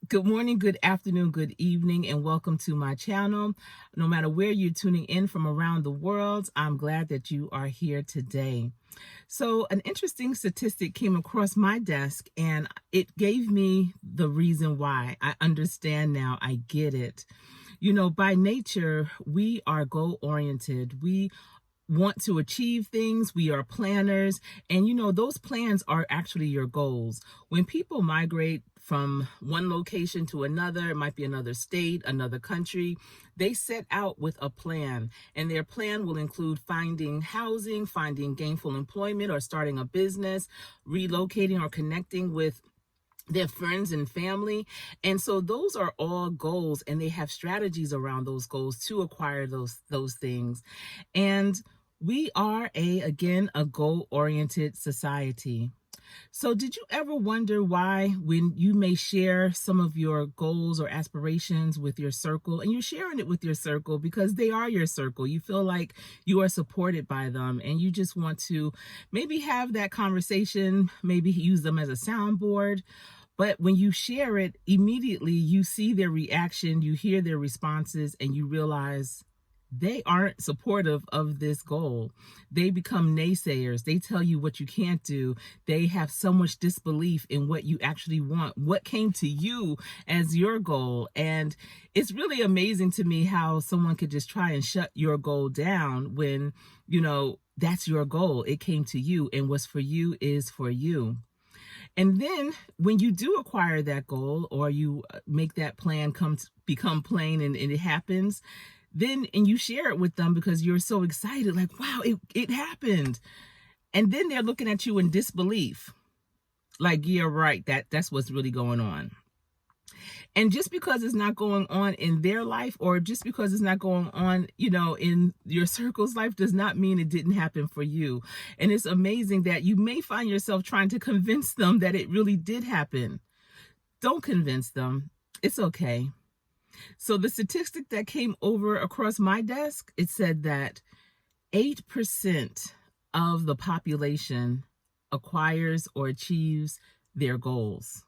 Good morning, good afternoon, good evening, and welcome to my channel. No matter where you're tuning in from around the world, I'm glad that you are here today. So, an interesting statistic came across my desk and it gave me the reason why. I understand now, I get it. By nature, we are goal oriented. We want to achieve things. We are planners. And those plans are actually your goals. When people migrate from one location to another, it might be another state, another country, they set out with a plan. And their plan will include finding housing, finding gainful employment, or starting a business, relocating or connecting with their friends and family. And so those are all goals, and they have strategies around those goals to acquire those things. And we are again a goal-oriented society. So did you ever wonder why, when you may share some of your goals or aspirations with your circle, and you're sharing it with your circle because they are your circle, you feel like you are supported by them, and you just want to maybe have that conversation, maybe use them as a soundboard. But when you share it, immediately you see their reaction, you hear their responses, and you realize they aren't supportive of this goal. They become naysayers. They tell you what you can't do. They have so much disbelief in what you actually want, what came to you as your goal. And it's really amazing to me how someone could just try and shut your goal down when, that's your goal. It came to you, and what's for you is for you. And then when you do acquire that goal, or you make that plan become plain, and it happens, and you share it with them because you're so excited, like, wow, it happened. And then they're looking at you in disbelief. Like, yeah, right, that's what's really going on. And just because it's not going on in their life, or just because it's not going on, in your circle's life, does not mean it didn't happen for you. And it's amazing that you may find yourself trying to convince them that it really did happen. Don't convince them. It's okay. So the statistic that came over across my desk, it said that 8% of the population acquires or achieves their goals.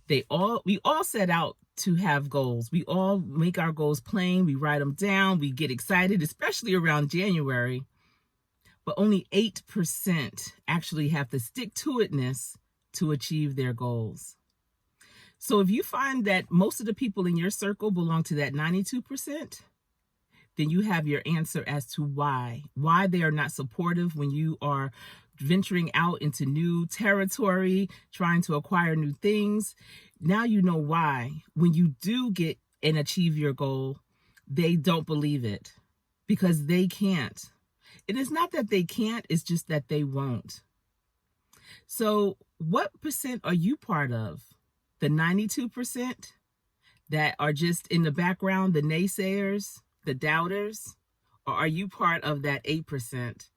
We all set out to have goals. We all make our goals plain. We write them down. We get excited, especially around January. But only 8% actually have the stick-to-itness to achieve their goals. So if you find that most of the people in your circle belong to that 92%, then you have your answer as to why they are not supportive when you are venturing out into new territory, trying to acquire new things. Now you know why. When you do get and achieve your goal, they don't believe it because they can't. It is not that they can't, it's just that they won't. So what percent are you part of? The 92% that are just in the background, the naysayers, the doubters? Or are you part of that 8%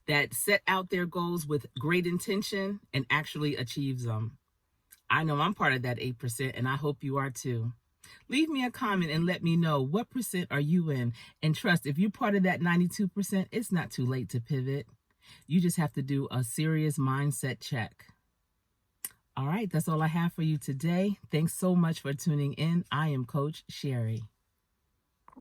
that set out their goals with great intention and actually achieves them? I know I'm part of that 8%, and I hope you are too. Leave me a comment and let me know, what percent are you in? And trust, if you're part of that 92%, it's not too late to pivot. You just have to do a serious mindset check. All right, that's all I have for you today. Thanks so much for tuning in. I am Coach Sherry.